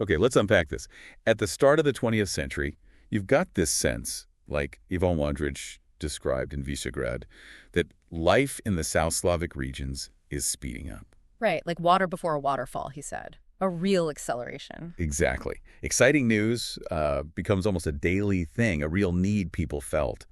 Okay, let's unpack this. At the start of the 20th century, you've got this sense, like Ivan Wondrich described in Visegrad, that life in the South Slavic regions is speeding up. Right, like water before a waterfall, he said. A real acceleration. Exactly. Exciting news becomes almost a daily thing, a real need people felt.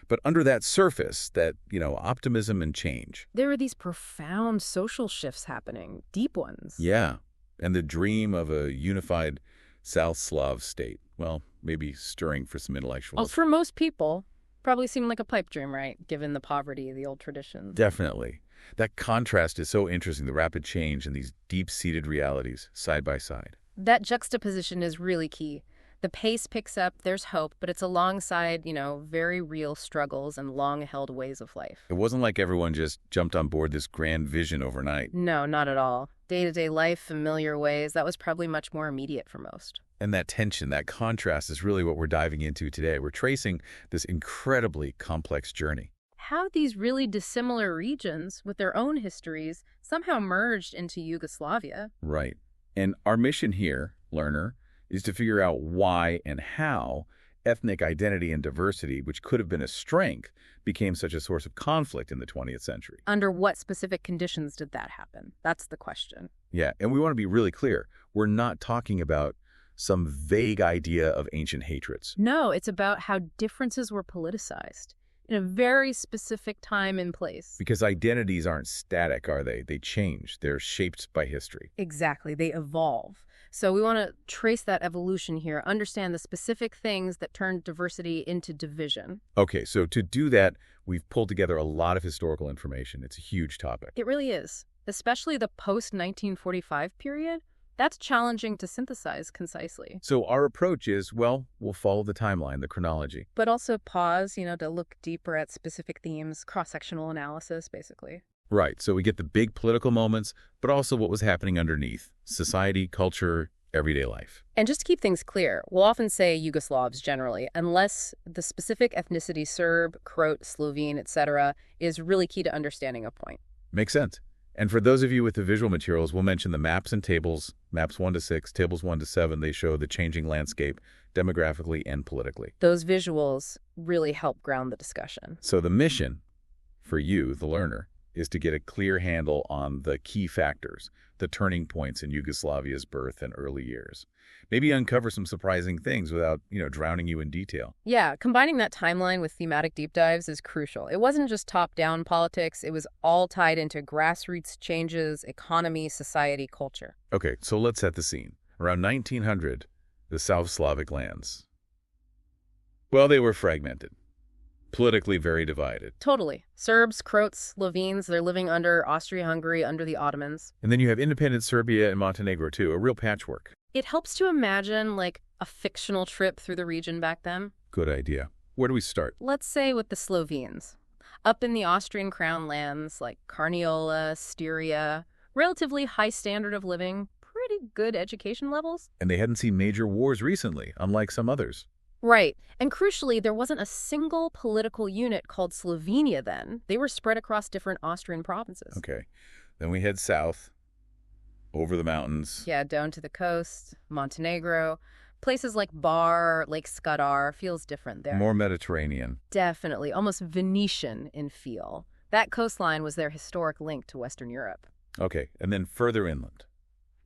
But under that surface, that, optimism and change. There are these profound social shifts happening, deep ones. Yeah, and the dream of a unified South Slav state. Well, maybe stirring for some intellectuals. Oh, for most people, probably seemed like a pipe dream, right? Given the poverty of the old traditions. Definitely. That contrast is so interesting, the rapid change and these deep-seated realities side by side. That juxtaposition is really key. The pace picks up, there's hope, but it's alongside, very real struggles and long-held ways of life. It wasn't like everyone just jumped on board this grand vision overnight. No, not at all. Day-to-day life, familiar ways, that was probably much more immediate for most. And that tension, that contrast is really what we're diving into today. We're tracing this incredibly complex journey. How these really dissimilar regions, with their own histories, somehow merged into Yugoslavia. Right. And our mission here, learner, is to figure out why and how ethnic identity and diversity, which could have been a strength, became such a source of conflict in the 20th century. Under what specific conditions did that happen? That's the question. Yeah, and we want to be really clear. We're not talking about some vague idea of ancient hatreds. No, it's about how differences were politicized in a very specific time and place. Because identities aren't static, are they? They change. They're shaped by history. Exactly. They evolve. So we want to trace that evolution here, understand the specific things that turned diversity into division. Okay, so to do that, we've pulled together a lot of historical information. It's a huge topic. It really is, especially the post-1945 period. That's challenging to synthesize concisely. So our approach is, well, we'll follow the timeline, the chronology. But also pause, to look deeper at specific themes, cross-sectional analysis, basically. Right, so we get the big political moments, but also what was happening underneath. Society, culture, everyday life. And just to keep things clear, we'll often say Yugoslavs generally, unless the specific ethnicity Serb, Croat, Slovene, etc. is really key to understanding a point. Makes sense. And for those of you with the visual materials, we'll mention the maps and tables, maps 1 to 6, tables 1 to 7. They show the changing landscape demographically and politically. Those visuals really help ground the discussion. So the mission for you, the learner, is to get a clear handle on the key factors, the turning points in Yugoslavia's birth and early years. Maybe uncover some surprising things without, drowning you in detail. Yeah, combining that timeline with thematic deep dives is crucial. It wasn't just top-down politics. It was all tied into grassroots changes, economy, society, culture. Okay, so let's set the scene. Around 1900, the South Slavic lands. Well, they were fragmented. Politically very divided. Totally. Serbs, Croats, Slovenes, they're living under Austro-Hungary, under the Ottomans. And then you have independent Serbia and Montenegro, too, a real patchwork. It helps to imagine, like, a fictional trip through the region back then. Good idea. Where do we start? Let's say with the Slovenes. Up in the Austrian crown lands, like Carniola, Styria, relatively high standard of living, pretty good education levels. And they hadn't seen major wars recently, unlike some others. Right. And crucially, there wasn't a single political unit called Slovenia then. They were spread across different Austrian provinces. Okay. Then we head south, over the mountains. Yeah, down to the coast, Montenegro. Places like Bar, Lake Skadar, feels different there. More Mediterranean. Definitely. Almost Venetian in feel. That coastline was their historic link to Western Europe. Okay. And then further inland,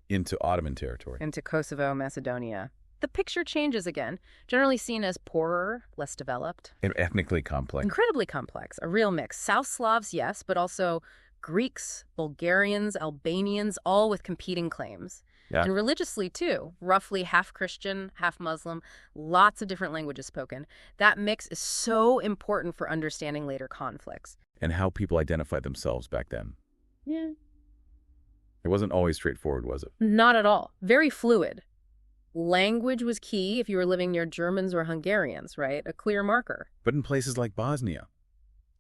into Ottoman territory. Into Kosovo, Macedonia. The picture changes again, generally seen as poorer, less developed. And ethnically complex. Incredibly complex, a real mix. South Slavs, yes, but also Greeks, Bulgarians, Albanians, all with competing claims. Yeah. And religiously, too, roughly half Christian, half Muslim, lots of different languages spoken. That mix is so important for understanding later conflicts. And how people identified themselves back then. Yeah. It wasn't always straightforward, was it? Not at all. Very fluid. Language was key if you were living near Germans or Hungarians, right? A clear marker. But in places like Bosnia,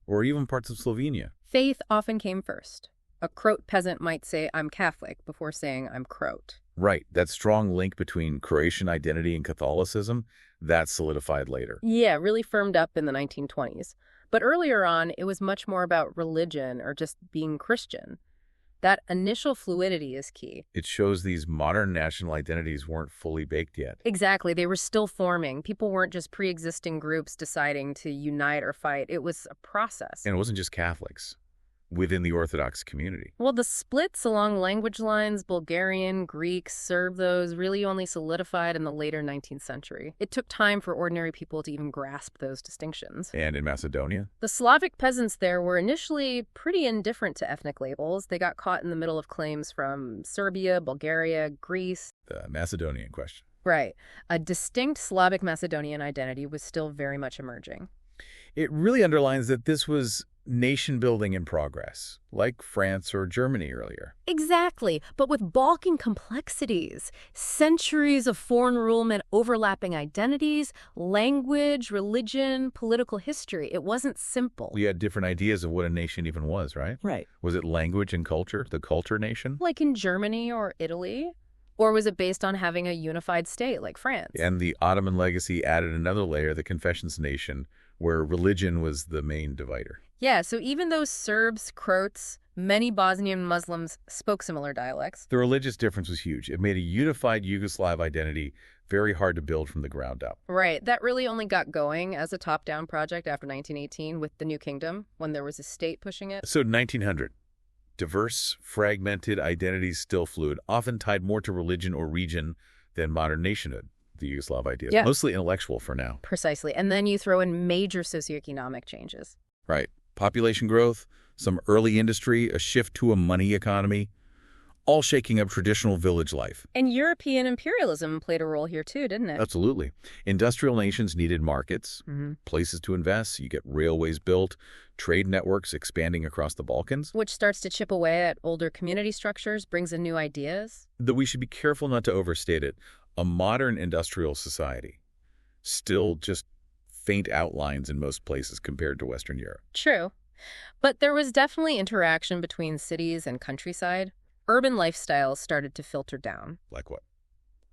or even parts of Slovenia. Faith often came first. A Croat peasant might say, I'm Catholic, before saying, I'm Croat. Right. That strong link between Croatian identity and Catholicism, that solidified later. Yeah, really firmed up in the 1920s. But earlier on, it was much more about religion or just being Christian. That initial fluidity is key. It shows these modern national identities weren't fully baked yet. Exactly. They were still forming. People weren't just pre-existing groups deciding to unite or fight. It was a process. And it wasn't just Catholics within the Orthodox community. Well, the splits along language lines, Bulgarian, Greek, Serb, those really only solidified in the later 19th century. It took time for ordinary people to even grasp those distinctions. And in Macedonia? The Slavic peasants there were initially pretty indifferent to ethnic labels. They got caught in the middle of claims from Serbia, Bulgaria, Greece. The Macedonian question. Right. A distinct Slavic Macedonian identity was still very much emerging. It really underlines that this was nation building in progress, like France or Germany earlier. Exactly, but with Balkan complexities. Centuries of foreign rule meant overlapping identities, language, religion, political history. It wasn't simple. We had different ideas of what a nation even was, right? Right. Was it language and culture, the culture nation? Like in Germany or Italy? Or was it based on having a unified state like France? And the Ottoman legacy added another layer, the Confessions nation, where religion was the main divider. Yeah, so even though Serbs, Croats, many Bosnian Muslims spoke similar dialects. The religious difference was huge. It made a unified Yugoslav identity very hard to build from the ground up. Right. That really only got going as a top-down project after 1918 with the New Kingdom, when there was a state pushing it. So 1900, diverse, fragmented identities still fluid, often tied more to religion or region than modern nationhood. The Yugoslav idea. Yeah. Mostly intellectual for now. Precisely. And then you throw in major socioeconomic changes. Right. Population growth, some early industry, a shift to a money economy, all shaking up traditional village life. And European imperialism played a role here too, didn't it? Absolutely. Industrial nations needed markets, Mm-hmm. places to invest. You get railways built, trade networks expanding across the Balkans. Which starts to chip away at older community structures, brings in new ideas. Though we should be careful not to overstate it. A modern industrial society, still just faint outlines in most places compared to Western Europe. True. But there was definitely interaction between cities and countryside. Urban lifestyles started to filter down. Like what?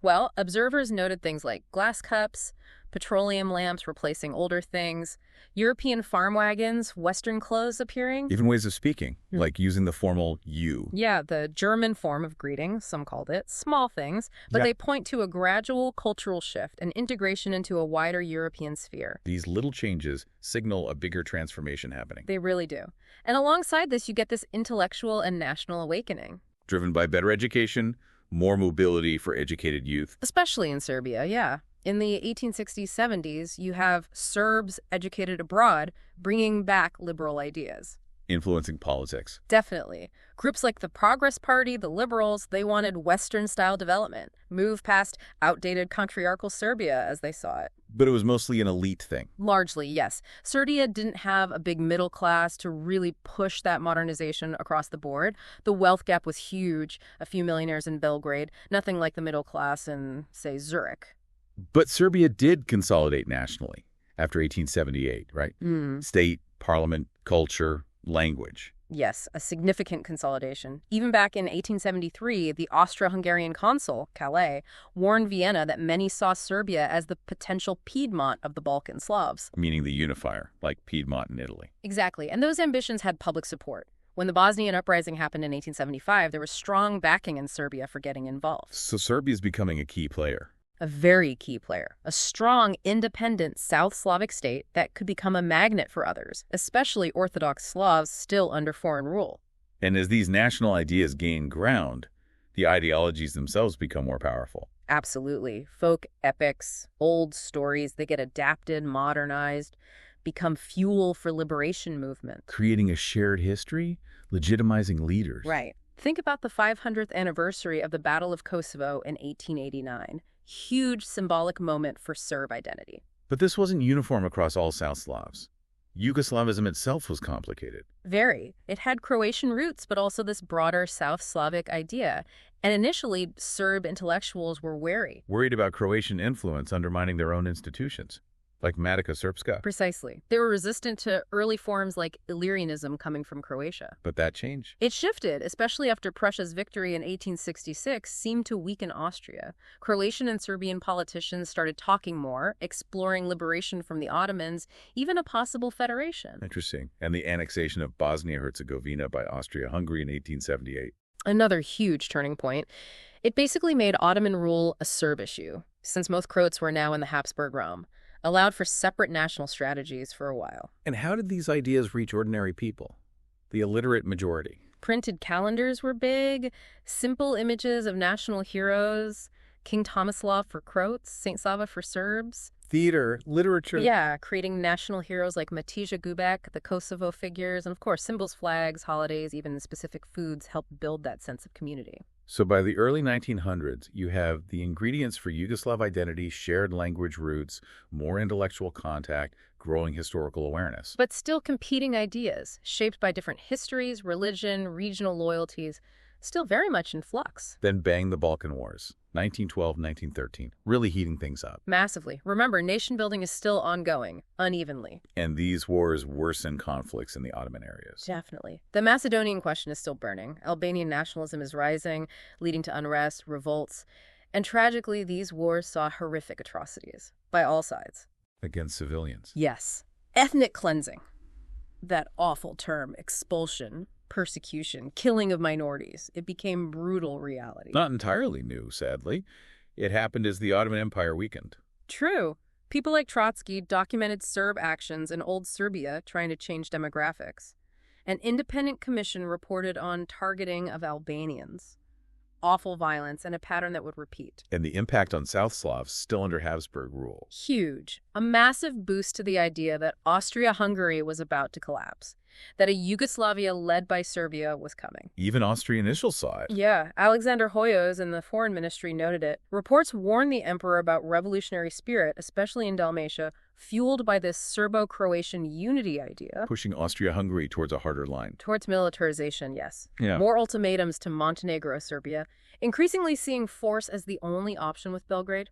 Well, observers noted things like glass cups, petroleum lamps replacing older things, European farm wagons, Western clothes appearing. Even ways of speaking, like using the formal you. Yeah, the German form of greeting, some called it, small things, but Yeah. they point to a gradual cultural shift and integration into a wider European sphere. These little changes signal a bigger transformation happening, They really do. And alongside this, you get this intellectual and national awakening. driven by better education, more mobility for educated youth. Especially in Serbia, yeah. In the 1860s, 70s, you have Serbs educated abroad bringing back liberal ideas. Influencing politics. Definitely. Groups like the Progress Party, the Liberals, they wanted Western-style development, move past outdated patriarchal Serbia as they saw it. But it was mostly an elite thing. Largely, yes. Serbia didn't have a big middle class to really push that modernization across the board. The wealth gap was huge, a few millionaires in Belgrade, nothing like the middle class in, say, Zurich. But Serbia did consolidate nationally after 1878, right? State, parliament, culture, language. Yes, a significant consolidation. Even back in 1873, the Austro-Hungarian consul, Calais, warned Vienna that many saw Serbia as the potential Piedmont of the Balkan Slavs. Meaning the unifier, like Piedmont in Italy. Exactly, and those ambitions had public support. When the Bosnian uprising happened in 1875, there was strong backing in Serbia for getting involved. So Serbia is becoming a key player. A very key player, a strong, independent South Slavic state that could become a magnet for others, especially Orthodox Slavs still under foreign rule. And as these national ideas gain ground, the ideologies themselves become more powerful. Absolutely. Folk epics, old stories, they get adapted, modernized, become fuel for liberation movement. Creating a shared history, legitimizing leaders. Right. Think about the 500th anniversary of the Battle of Kosovo in 1889. Huge symbolic moment for Serb identity. But this wasn't uniform across all South Slavs. Yugoslavism itself was complicated. Very. It had Croatian roots, but also this broader South Slavic idea. And initially, Serb intellectuals were wary. Worried about Croatian influence undermining their own institutions, like Matica Srpska. Precisely. They were resistant to early forms like Illyrianism coming from Croatia. But that changed. It shifted, especially after Prussia's victory in 1866 seemed to weaken Austria. Croatian and Serbian politicians started talking more, exploring liberation from the Ottomans, even a possible federation. Interesting. And the annexation of Bosnia-Herzegovina by Austria-Hungary in 1878. Another huge turning point. It basically made Ottoman rule a Serb issue, since most Croats were now in the Habsburg realm, allowed for separate national strategies for a while. And how did these ideas reach ordinary people, the illiterate majority? Printed calendars were big, simple images of national heroes, King Tomislav for Croats, St. Sava for Serbs. Theater, literature. Yeah, creating national heroes like Matija Gubek, the Kosovo figures, and of course symbols, flags, holidays, even specific foods help build that sense of community. So by the early 1900s, you have the ingredients for Yugoslav identity, shared language roots, more intellectual contact, growing historical awareness. But still competing ideas, shaped by different histories, religion, regional loyalties, still very much in flux. Then bang the Balkan Wars, 1912-1913, really heating things up. Massively. Remember, nation building is still ongoing, unevenly. And these wars worsen conflicts in the Ottoman areas. Definitely. The Macedonian question is still burning. Albanian nationalism is rising, leading to unrest, revolts. And tragically, these wars saw horrific atrocities by all sides. Against civilians. Yes. Ethnic cleansing. That awful term, expulsion, persecution, killing of minorities. It became brutal reality. Not entirely new, sadly. It happened as the Ottoman Empire weakened. True. People like Trotsky documented Serb actions in old Serbia trying to change demographics. An independent commission reported on targeting of Albanians. Awful violence and a pattern that would repeat. And the impact on South Slavs still under Habsburg rule. Huge. A massive boost to the idea that Austria-Hungary was about to collapse. That a Yugoslavia led by Serbia was coming. Even Austria initials saw it. Yeah, Alexander Hoyos in the foreign ministry noted it. Reports warned the emperor about revolutionary spirit, especially in Dalmatia, fueled by this Serbo-Croatian unity idea. Pushing Austria-Hungary towards a harder line. Towards militarization, yes. Yeah. More ultimatums to Montenegro, Serbia, increasingly seeing force as the only option with Belgrade.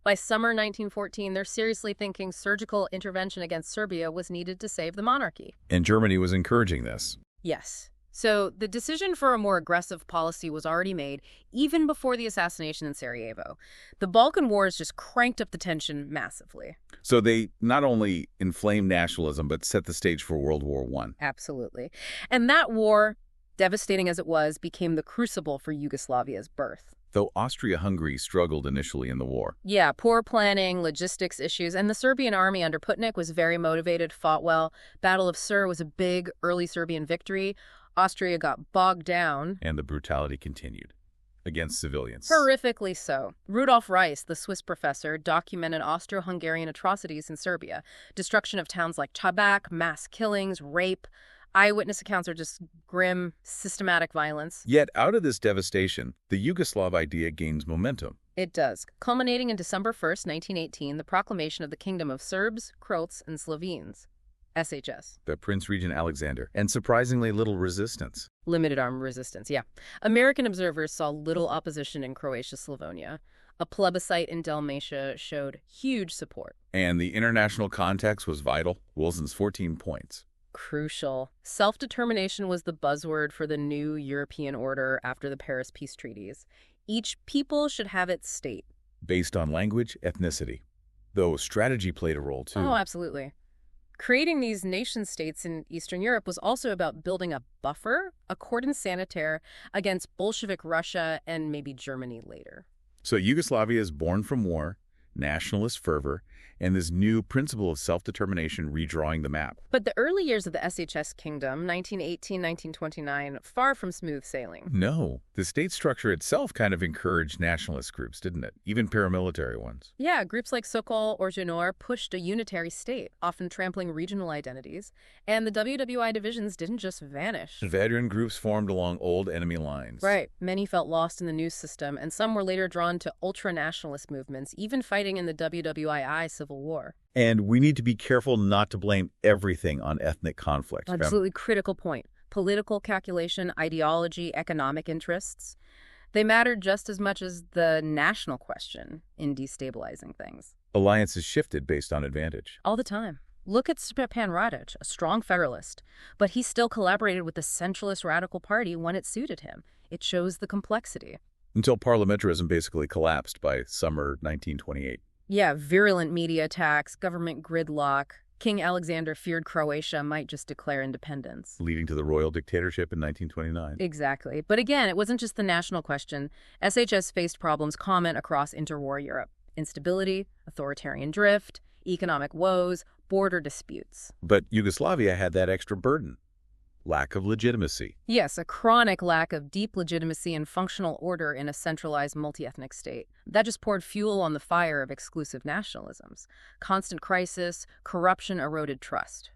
By summer 1914, they're seriously thinking surgical intervention against Serbia was needed to save the monarchy. And Germany was encouraging this. Yes. So the decision for a more aggressive policy was already made, even before the assassination in Sarajevo. The Balkan Wars just cranked up the tension massively. So they not only inflamed nationalism, but set the stage for World War I. Absolutely. And that war, devastating as it was, became the crucible for Yugoslavia's birth. Though Austria-Hungary struggled initially in the war. Yeah, poor planning, logistics issues, and the Serbian army under Putnik was very motivated, fought well. Battle of Sur was a big early Serbian victory. Austria got bogged down. And the brutality continued against civilians. Horrifically so. Rudolf Reis, the Swiss professor, documented Austro-Hungarian atrocities in Serbia. Destruction of towns like Čabac, mass killings, rape. Eyewitness accounts are just grim, systematic violence. Yet out of this devastation, the Yugoslav idea gains momentum. It does, culminating in December 1st, 1918, the proclamation of the Kingdom of Serbs, Croats, and Slovenes, SHS. The Prince Regent Alexander, and surprisingly little resistance. Limited armed resistance, yeah. American observers saw little opposition in Croatia, Slavonia. A plebiscite in Dalmatia showed huge support. And the international context was vital. Wilson's 14 points. Crucial. Self-determination was the buzzword for the new European order after the Paris peace treaties. Each people should have its state. Based on language, ethnicity. Though strategy played a role, too. Oh, absolutely. Creating these nation-states in Eastern Europe was also about building a buffer, a cordon sanitaire, against Bolshevik Russia and maybe Germany later. So Yugoslavia is born from war, nationalist fervor, and this new principle of self-determination redrawing the map. But the early years of the SHS kingdom, 1918-1929, far from smooth sailing. No. The state structure itself kind of encouraged nationalist groups, didn't it? Even paramilitary ones. Yeah, groups like Sokol or Janor pushed a unitary state, often trampling regional identities. And the WWI divisions didn't just vanish. Veteran groups formed along old enemy lines. Right. Many felt lost in the new system, and some were later drawn to ultra-nationalist movements, even fighting in the WWII Civil War. And we need to be careful not to blame everything on ethnic conflict. Absolutely critical point. Political calculation, ideology, economic interests. They mattered just as much as the national question in destabilizing things. Alliances shifted based on advantage. All the time. Look at Stepan Radic, a strong federalist, but he still collaborated with the centralist radical party when it suited him. It shows the complexity. Until parliamentarism basically collapsed by summer 1928. Yeah, virulent media attacks, government gridlock, King Alexander feared Croatia might just declare independence. Leading to the royal dictatorship in 1929. Exactly. But again, it wasn't just the national question. SHS faced problems common across interwar Europe. Instability, authoritarian drift, economic woes, border disputes. But Yugoslavia had that extra burden. Lack of legitimacy. Yes, a chronic lack of deep legitimacy and functional order in a centralized multi-ethnic state. That just poured fuel on the fire of exclusive nationalisms. Constant crisis, corruption eroded trust.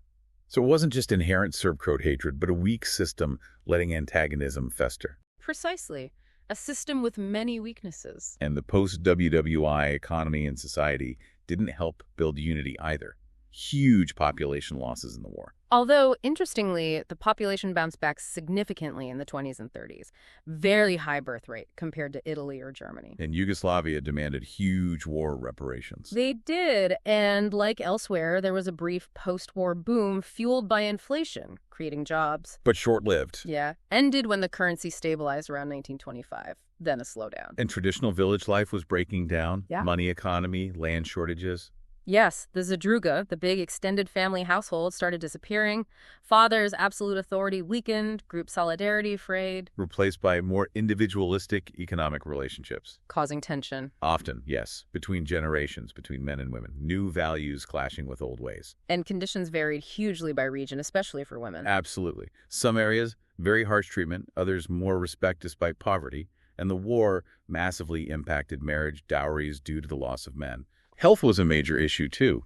So it wasn't just inherent Serb-Croat hatred, but a weak system letting antagonism fester. Precisely. A system with many weaknesses. And the post-WWI economy and society didn't help build unity either. Huge population losses in the war. Although, interestingly, the population bounced back significantly in the 20s and 30s. Very high birth rate compared to Italy or Germany. And Yugoslavia demanded huge war reparations. They did, and like elsewhere, there was a brief post-war boom fueled by inflation, creating jobs. But short-lived. Yeah, ended when the currency stabilized around 1925. Then a slowdown. And traditional village life was breaking down. Yeah. Money economy, land shortages. Yes, the Zadruga, the big extended family household, started disappearing. Father's absolute authority weakened, group solidarity frayed. Replaced by more individualistic economic relationships. Causing tension. Often, yes, between generations, between men and women. New values clashing with old ways. And conditions varied hugely by region, especially for women. Absolutely. Some areas, very harsh treatment. Others, more respect despite poverty. And the war massively impacted marriage, dowries due to the loss of men. Health was a major issue, too.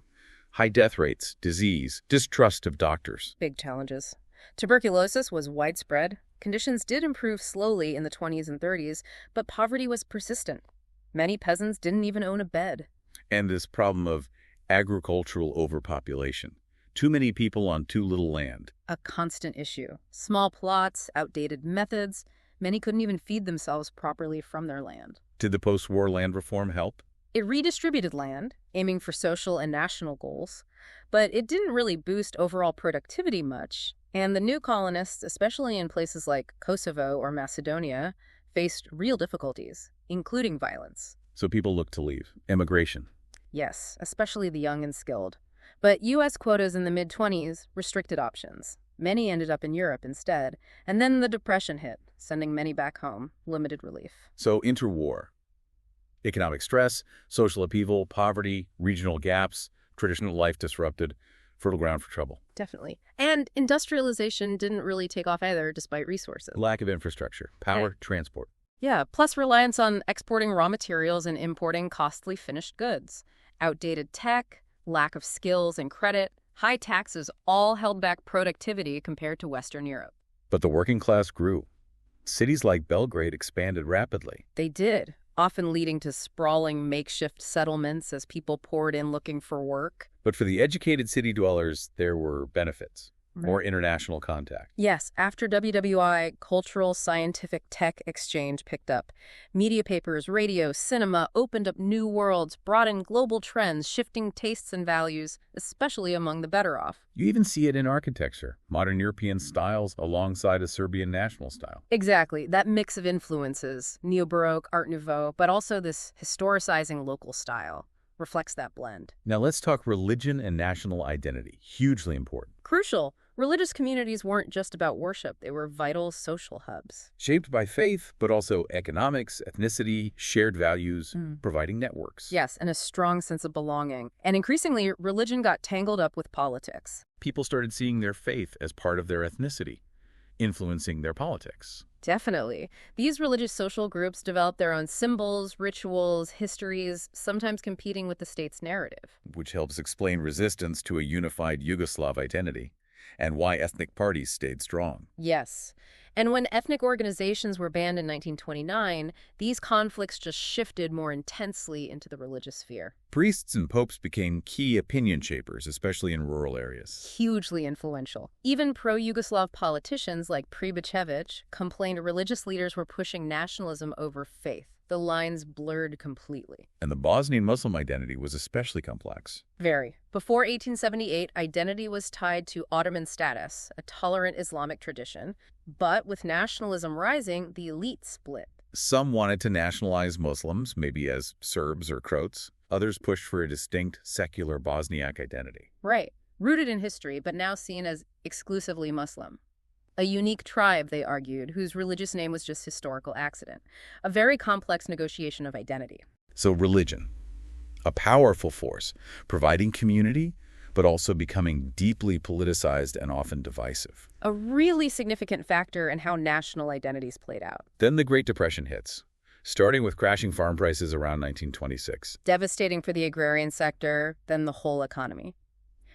High death rates, disease, distrust of doctors. Big challenges. Tuberculosis was widespread. Conditions did improve slowly in the 20s and 30s, but poverty was persistent. Many peasants didn't even own a bed. And this problem of agricultural overpopulation. Too many people on too little land. A constant issue. Small plots, outdated methods. Many couldn't even feed themselves properly from their land. Did the post-war land reform help? It redistributed land, aiming for social and national goals, but it didn't really boost overall productivity much, and the new colonists, especially in places like Kosovo or Macedonia, faced real difficulties, including violence. So people looked to leave. Immigration. Yes, especially the young and skilled. But U.S. quotas in the mid-20s restricted options. Many ended up in Europe instead, and then the Depression hit, sending many back home, limited relief. So interwar. Economic stress, social upheaval, poverty, regional gaps, traditional life disrupted, fertile ground for trouble. Definitely. And industrialization didn't really take off either, despite resources. Lack of infrastructure, power, transport. Yeah, plus reliance on exporting raw materials and importing costly finished goods. Outdated tech, lack of skills and credit, high taxes all held back productivity compared to Western Europe. But the working class grew. Cities like Belgrade expanded rapidly. They did, often leading to sprawling makeshift settlements as people poured in looking for work. But for the educated city dwellers, there were benefits. More international contact. Yes, after WWI, cultural, scientific, tech exchange picked up. Media papers, radio, cinema opened up new worlds, brought in global trends, shifting tastes and values, especially among the better off. You even see it in architecture, modern European styles alongside a Serbian national style. Exactly, that mix of influences, Neo-Baroque, Art Nouveau, but also this historicizing local style, reflects that blend. Now let's talk religion and national identity. Hugely important. Crucial. Religious communities weren't just about worship, they were vital social hubs. Shaped by faith, but also economics, ethnicity, shared values, providing networks. Yes, and a strong sense of belonging. And increasingly, religion got tangled up with politics. People started seeing their faith as part of their ethnicity, influencing their politics. Definitely. These religious social groups developed their own symbols, rituals, histories, sometimes competing with the state's narrative. Which helps explain resistance to a unified Yugoslav identity. And why ethnic parties stayed strong. Yes. And when ethnic organizations were banned in 1929, these conflicts just shifted more intensely into the religious sphere. Priests and popes became key opinion shapers, especially in rural areas. Hugely influential. Even pro-Yugoslav politicians like Pribicevic complained religious leaders were pushing nationalism over faith. The lines blurred completely. And the Bosnian Muslim identity was especially complex. Very. Before 1878, identity was tied to Ottoman status, a tolerant Islamic tradition. But with nationalism rising, the elite split. Some wanted to nationalize Muslims, maybe as Serbs or Croats. Others pushed for a distinct, secular Bosniak identity. Right. rooted in history but now seen as exclusively Muslim. A unique tribe, they argued, whose religious name was just historical accident. A very complex negotiation of identity. So religion, a powerful force, providing community, but also becoming deeply politicized and often divisive. A really significant factor in how national identities played out. Then the Great Depression hits, starting with crashing farm prices around 1926. Devastating for the agrarian sector, then the whole economy.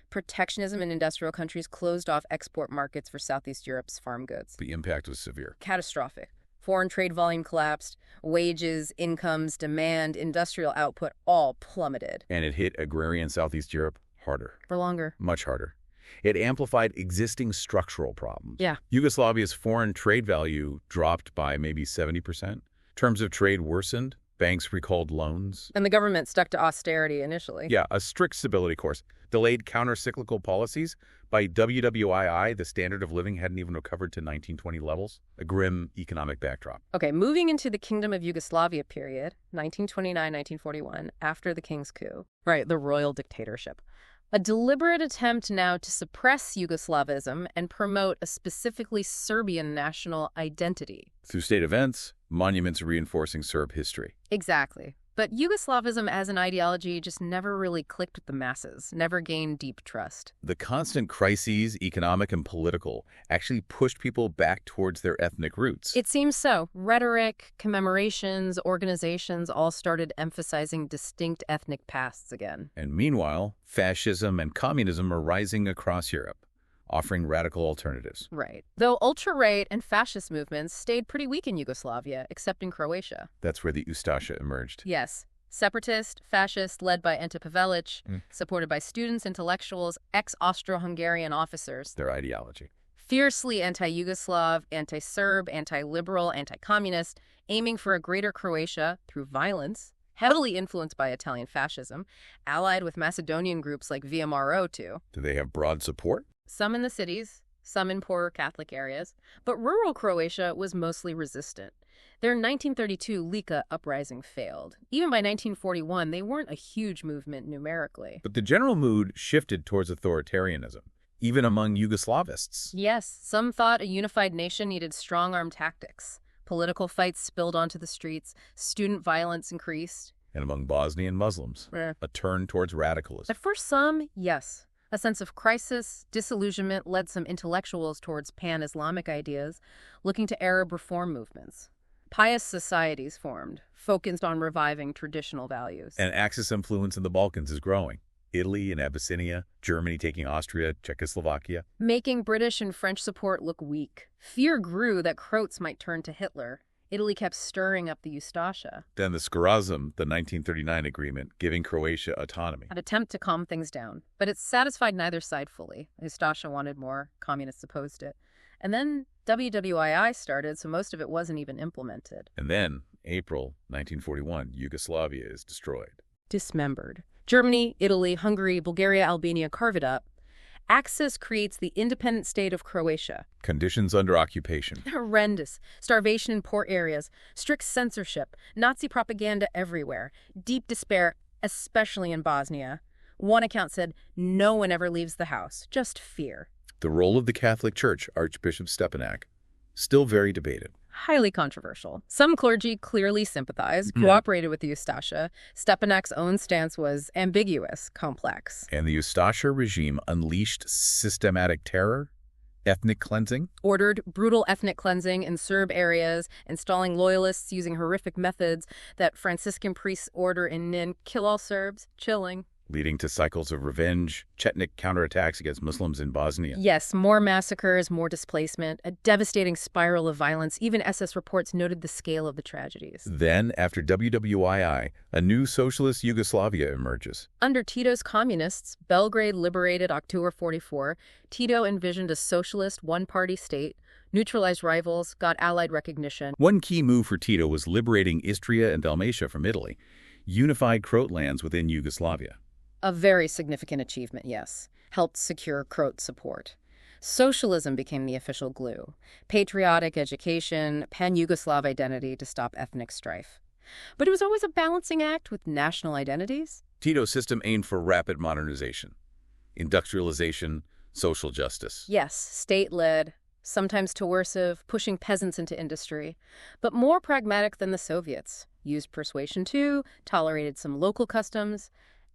Protectionism in industrial countries closed off export markets for Southeast Europe's farm goods. The impact was severe. Catastrophic. Foreign trade volume collapsed, wages, incomes, demand, industrial output all plummeted. And it hit agrarian Southeast Europe harder. For longer. Much harder. It amplified existing structural problems. Yeah. Yugoslavia's foreign trade value dropped by maybe 70%. Terms of trade worsened. Banks recalled loans. And the government stuck to austerity initially. Yeah, a strict stability course. Delayed counter-cyclical policies. By WWII, the standard of living hadn't even recovered to 1920 levels. A grim economic backdrop. Okay, moving into the Kingdom of Yugoslavia period, 1929-1941, after the King's coup. Right, the royal dictatorship. A deliberate attempt now to suppress Yugoslavism and promote a specifically Serbian national identity. Through state events, monuments reinforcing Serb history. Exactly. But Yugoslavism as an ideology just never really clicked with the masses, never gained deep trust. The constant crises, economic and political, actually pushed people back towards their ethnic roots. It seems so. Rhetoric, commemorations, organizations all started emphasizing distinct ethnic pasts again. And meanwhile, fascism and communism are rising across Europe, offering radical alternatives. Right. Though ultra-right and fascist movements stayed pretty weak in Yugoslavia, except in Croatia. That's where the Ustasha emerged. Yes. Separatist, fascist, led by Ante Pavelic, supported by students, intellectuals, ex-Austro-Hungarian officers. Their ideology. Fiercely anti-Yugoslav, anti-Serb, anti-liberal, anti-communist, aiming for a greater Croatia through violence, heavily influenced by Italian fascism, allied with Macedonian groups like VMRO too. Do they have broad support? Some in the cities, some in poorer Catholic areas, but rural Croatia was mostly resistant. Their 1932 Lika uprising failed. Even by 1941, they weren't a huge movement numerically. But the general mood shifted towards authoritarianism, even among Yugoslavists. Yes, some thought a unified nation needed strong-arm tactics. Political fights spilled onto the streets, student violence increased. And among Bosnian Muslims, a turn towards radicalism. At first, some, yes. A sense of crisis, disillusionment led some intellectuals towards pan-Islamic ideas, looking to Arab reform movements. Pious societies formed, focused on reviving traditional values. And Axis influence in the Balkans is growing. Italy and Abyssinia, Germany taking Austria, Czechoslovakia. Making British and French support look weak. Fear grew that Croats might turn to Hitler. Italy kept stirring up the Ustasha. Then the Sporazum, the 1939 agreement, giving Croatia autonomy. An attempt to calm things down. But it satisfied neither side fully. Ustasha wanted more, communists opposed it. And then WWII started, so most of it wasn't even implemented. And then, April 1941, Yugoslavia is destroyed. Dismembered. Germany, Italy, Hungary, Bulgaria, Albania carve it up. Axis creates the independent state of Croatia. Conditions under occupation. Horrendous. Starvation in poor areas, strict censorship, Nazi propaganda everywhere, deep despair, especially in Bosnia. One account said, no one ever leaves the house, just fear. The role of the Catholic Church, Archbishop Stepanak, still very debated. Highly controversial. Some clergy clearly sympathized, cooperated with the Ustasha. Stepanak's own stance was ambiguous, complex. And the Ustasha regime unleashed systematic terror, ethnic cleansing. Ordered brutal ethnic cleansing in Serb areas, installing loyalists using horrific methods that Franciscan priests order in Nin, kill all Serbs, chilling. Leading to cycles of revenge, Chetnik counterattacks against Muslims in Bosnia. Yes, more massacres, more displacement, a devastating spiral of violence. Even SS reports noted the scale of the tragedies. Then, after WWII, a new socialist Yugoslavia emerges. Under Tito's communists, Belgrade liberated October 44, Tito envisioned a socialist one-party state, neutralized rivals, got allied recognition. One key move for Tito was liberating Istria and Dalmatia from Italy, unified Croat lands within Yugoslavia. A very significant achievement, yes. Helped secure Croat support. Socialism became the official glue. Patriotic education, pan-Yugoslav identity to stop ethnic strife. But it was always a balancing act with national identities. Tito's system aimed for rapid modernization. Industrialization, social justice. Yes, state-led, sometimes coercive, pushing peasants into industry, but more pragmatic than the Soviets. Used persuasion too, tolerated some local customs.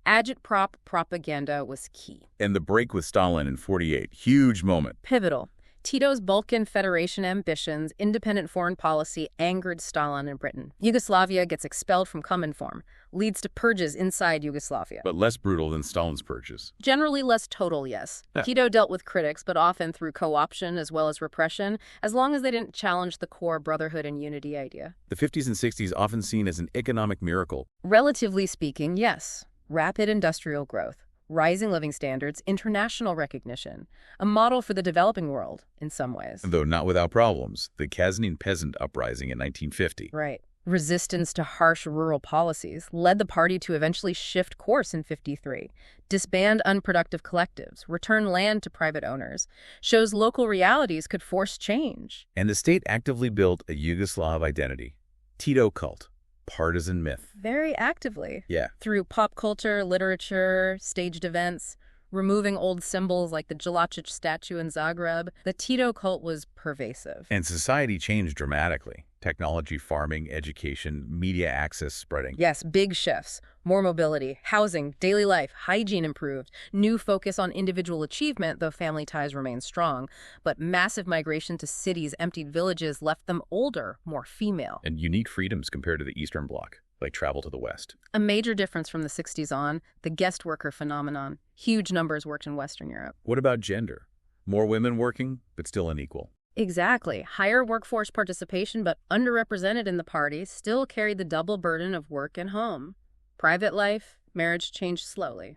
Agitprop propaganda was key. And the break with Stalin in '48, huge moment. Pivotal. Tito's Balkan Federation ambitions, independent foreign policy angered Stalin in Britain. Yugoslavia gets expelled from Cominform, leads to purges inside Yugoslavia. But less brutal than Stalin's purges. Generally less total, yes. Yeah. Tito dealt with critics, but often through co-option as well as repression, as long as they didn't challenge the core brotherhood and unity idea. The 50s and 60s often seen as an economic miracle. Relatively speaking, yes. Rapid industrial growth, rising living standards, international recognition, a model for the developing world in some ways. Though not without problems. The Kazanine peasant uprising in 1950. Right. Resistance to harsh rural policies led the party to eventually shift course in '53, disband unproductive collectives, return land to private owners, shows local realities could force change. And the state actively built a Yugoslav identity. Tito cult. Partisan myth. Very actively. Yeah. Through pop culture, literature, staged events, removing old symbols like the Jelačić statue in Zagreb, the Tito cult was pervasive. And society changed dramatically. Technology, farming, education, media access spreading. Yes, big shifts. More mobility, housing, daily life, hygiene improved, new focus on individual achievement, though family ties remained strong. But massive migration to cities emptied villages, left them older, more female. And unique freedoms compared to the Eastern Bloc, like travel to the West. A major difference from the '60s on, the guest worker phenomenon. Huge numbers worked in Western Europe. What about gender? More women working, but still unequal. Exactly. Higher workforce participation, but underrepresented in the party, still carried the double burden of work and home. Private life, marriage changed slowly.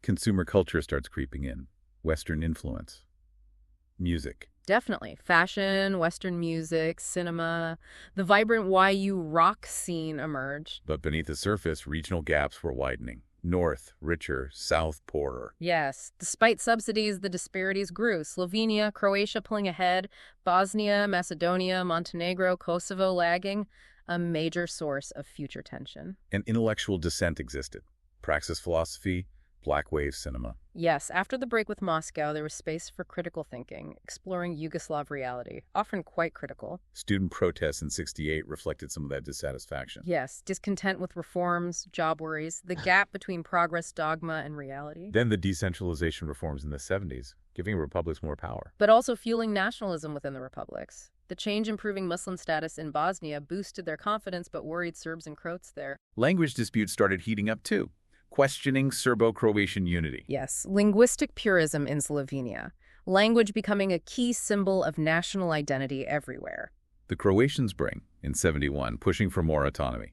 Consumer culture starts creeping in. Western influence. Music. Definitely. Fashion, Western music, cinema. The vibrant YU rock scene emerged. But beneath the surface, regional gaps were widening. North, richer, south, poorer. Yes. Despite subsidies, the disparities grew. Slovenia, Croatia pulling ahead, Bosnia, Macedonia, Montenegro, Kosovo lagging. A major source of future tension. And intellectual dissent existed. Praxis philosophy, black wave cinema. Yes, after the break with Moscow, there was space for critical thinking, exploring Yugoslav reality, often quite critical. Student protests in '68 reflected some of that dissatisfaction. Yes, discontent with reforms, job worries, the gap between progress dogma and reality. Then the decentralization reforms in the '70s, giving republics more power. But also fueling nationalism within the republics. The change improving Muslim status in Bosnia boosted their confidence but worried Serbs and Croats there. Language disputes started heating up too, questioning Serbo-Croatian unity. Yes, linguistic purism in Slovenia. Language becoming a key symbol of national identity everywhere. The Croatian Spring in '71, pushing for more autonomy.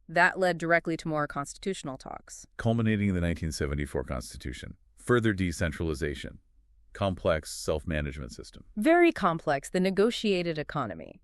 That led directly to more constitutional talks. Culminating in the 1974 Constitution. Further decentralization. Complex self-management system. Very complex, the negotiated economy.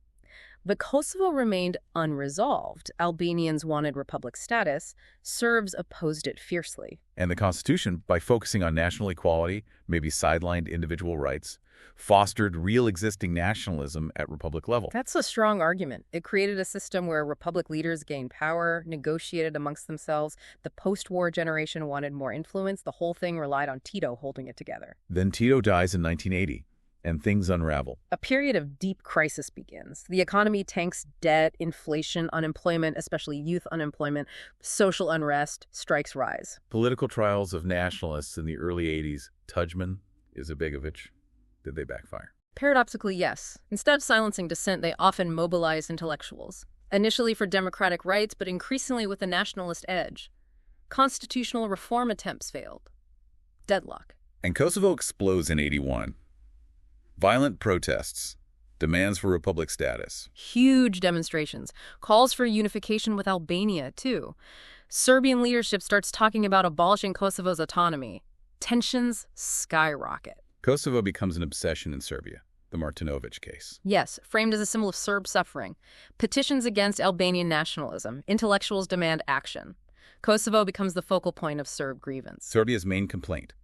But Kosovo remained unresolved. Albanians wanted republic status. Serbs opposed it fiercely. And the Constitution, by focusing on national equality, maybe sidelined individual rights, fostered real existing nationalism at republic level. That's a strong argument. It created a system where republic leaders gained power, negotiated amongst themselves. The post-war generation wanted more influence. The whole thing relied on Tito holding it together. Then Tito dies in 1980. And things unravel. A period of deep crisis begins. The economy tanks, debt, inflation, unemployment, especially youth unemployment, social unrest, strikes rise. Political trials of nationalists in the early '80s, Tudjman, Izetbegovic, did they backfire? Paradoxically, yes. Instead of silencing dissent, they often mobilized intellectuals. Initially for democratic rights, but increasingly with a nationalist edge. Constitutional reform attempts failed. Deadlock. And Kosovo explodes in '81. Violent protests, demands for republic status. Huge demonstrations, calls for unification with Albania, too. Serbian leadership starts talking about abolishing Kosovo's autonomy. Tensions skyrocket. Kosovo becomes an obsession in Serbia, the Martinovic case. Yes, framed as a symbol of Serb suffering. Petitions against Albanian nationalism. Intellectuals demand action. Kosovo becomes the focal point of Serb grievance. Serbia's main complaint.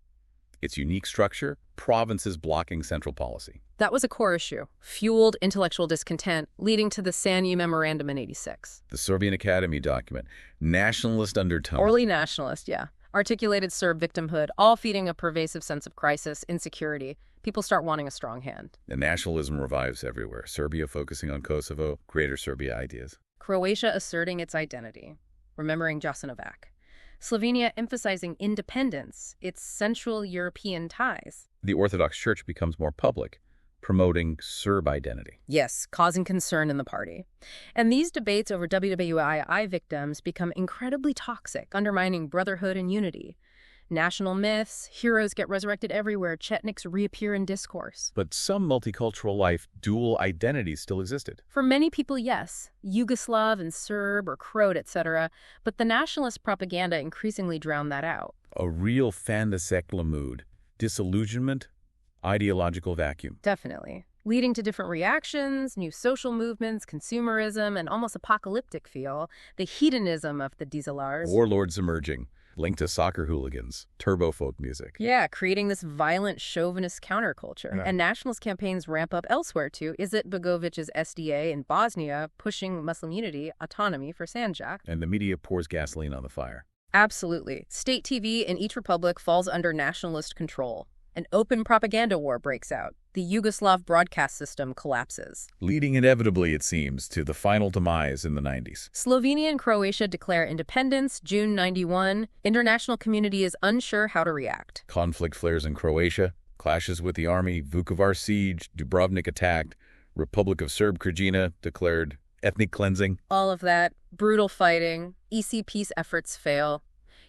Its unique structure, provinces blocking central policy. That was a core issue, fueled intellectual discontent, leading to the Sanju Memorandum in '86. The Serbian Academy document, nationalist undertone. Early nationalist, yeah. articulated Serb victimhood, all feeding a pervasive sense of crisis, insecurity. People start wanting a strong hand. And nationalism revives everywhere. Serbia focusing on Kosovo, Greater Serbia ideas. Croatia asserting its identity, remembering Jasenovac. Slovenia emphasizing independence, its Central European ties. The Orthodox Church becomes more public, promoting Serb identity. Yes, causing concern in the party. And these debates over WWII victims become incredibly toxic, undermining brotherhood and unity. National myths, heroes get resurrected everywhere, Chetniks reappear in discourse. But some multicultural life, dual identities still existed. For many people, yes, Yugoslav and Serb or Croat, etc., but the nationalist propaganda increasingly drowned that out. A real fin de siècle mood, disillusionment, ideological vacuum. Definitely. Leading to different reactions, new social movements, consumerism, and almost apocalyptic feel, the hedonism of the dieselars. Warlords emerging, linked to soccer hooligans, turbo folk music. Yeah, creating this violent chauvinist counterculture. Yeah. And nationalist campaigns ramp up elsewhere too. Izetbegović's SDA in Bosnia pushing Muslim unity, autonomy for Sandjak. And the media pours gasoline on the fire. Absolutely. State TV in each republic falls under nationalist control. An open propaganda war breaks out. The Yugoslav broadcast system collapses. Leading inevitably, it seems, to the final demise in the 90s. Slovenia and Croatia declare independence, June 91. International community is unsure how to react. Conflict flares in Croatia, clashes with the army, Vukovar siege, Dubrovnik attacked, Republic of Serb Krajina declared ethnic cleansing. All of that, brutal fighting, EC peace efforts fail.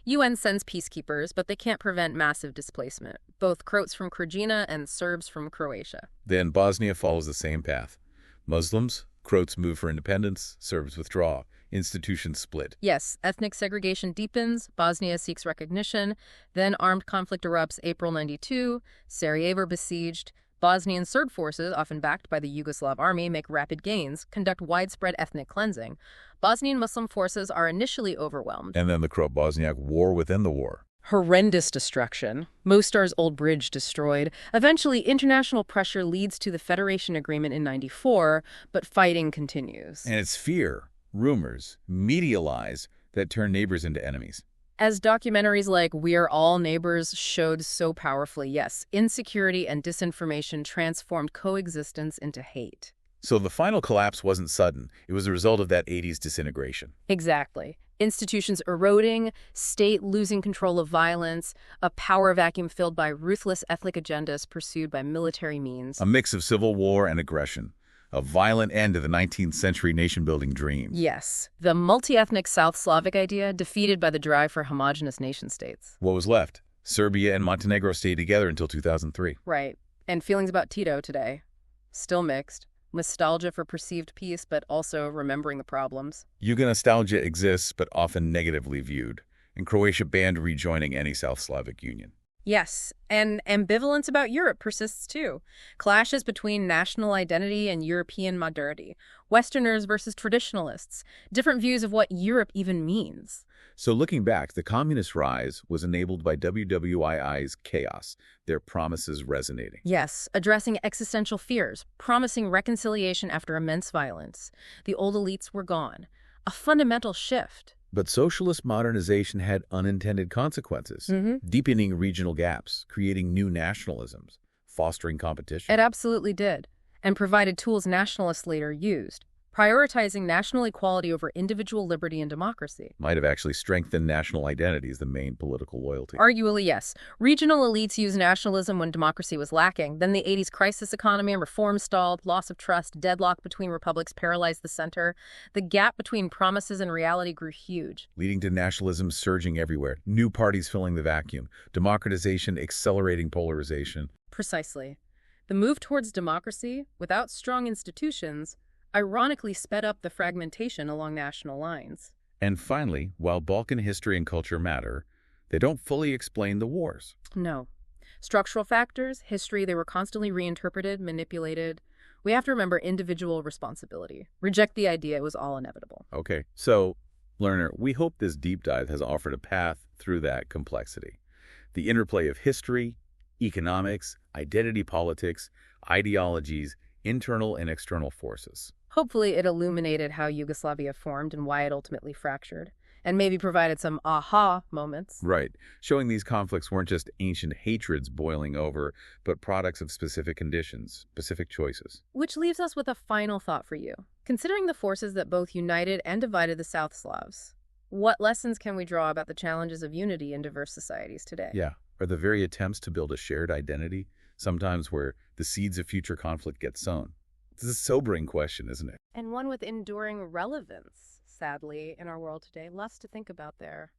UN sends peacekeepers, but they can't prevent massive displacement, both Croats from Krajina and Serbs from Croatia. Then Bosnia follows the same path. Muslims, Croats move for independence, Serbs withdraw, institutions split. Yes, ethnic segregation deepens, Bosnia seeks recognition, then armed conflict erupts April 92, Sarajevo besieged. Bosnian Serb forces, often backed by the Yugoslav army, make rapid gains, conduct widespread ethnic cleansing. Bosnian Muslim forces are initially overwhelmed. And then the Croat-Bosniak war within the war. Horrendous destruction. Mostar's old bridge destroyed. Eventually, international pressure leads to the Federation Agreement in 94, but fighting continues. And it's fear, rumors, media lies that turn neighbors into enemies. As documentaries like We Are All Neighbors showed so powerfully, yes, insecurity and disinformation transformed coexistence into hate. So the final collapse wasn't sudden. It was a result of that 80s disintegration. Exactly. Institutions eroding, state losing control of violence, a power vacuum filled by ruthless ethnic agendas pursued by military means. A mix of civil war and aggression. A violent end to the 19th century nation-building dream. Yes. The multi-ethnic South Slavic idea defeated by the drive for homogenous nation-states. What was left? Serbia and Montenegro stayed together until 2003. Right. And feelings about Tito today. Still mixed. Nostalgia for perceived peace, but also remembering the problems. Yugo nostalgia exists, but often negatively viewed. And Croatia banned rejoining any South Slavic union. Yes, and ambivalence about Europe persists too. Clashes between national identity and European modernity. Westerners versus traditionalists. Different views of what Europe even means. So looking back, the communist rise was enabled by WWII's chaos, their promises resonating. Yes, addressing existential fears, promising reconciliation after immense violence. The old elites were gone. A fundamental shift. But socialist modernization had unintended consequences, deepening regional gaps, creating new nationalisms, fostering competition. It absolutely did, and provided tools nationalists later used, prioritizing national equality over individual liberty and democracy. Might have actually strengthened national identity as the main political loyalty. Arguably, yes. Regional elites used nationalism when democracy was lacking. Then the 80s crisis economy and reform stalled, loss of trust, deadlock between republics paralyzed the center. The gap between promises and reality grew huge. Leading to nationalism surging everywhere, new parties filling the vacuum, democratization accelerating polarization. Precisely. The move towards democracy, without strong institutions, ironically sped up the fragmentation along national lines. And finally, while Balkan history and culture matter, they don't fully explain the wars. No. Structural factors, history, they were constantly reinterpreted, manipulated. We have to remember individual responsibility. Reject the idea it was all inevitable. Okay, so, learner, we hope this deep dive has offered a path through that complexity. The interplay of history, economics, identity politics, ideologies, internal and external forces. Hopefully, it illuminated how Yugoslavia formed and why it ultimately fractured. and maybe provided some aha moments. Right. Showing these conflicts weren't just ancient hatreds boiling over, but products of specific conditions, specific choices. Which leaves us with a final thought for you. Considering the forces that both united and divided the South Slavs, what lessons can we draw about the challenges of unity in diverse societies today? Yeah. Are the very attempts to build a shared identity sometimes where the seeds of future conflict get sown? This is a sobering question, isn't it? And one with enduring relevance, sadly, in our world today. Lots to think about there.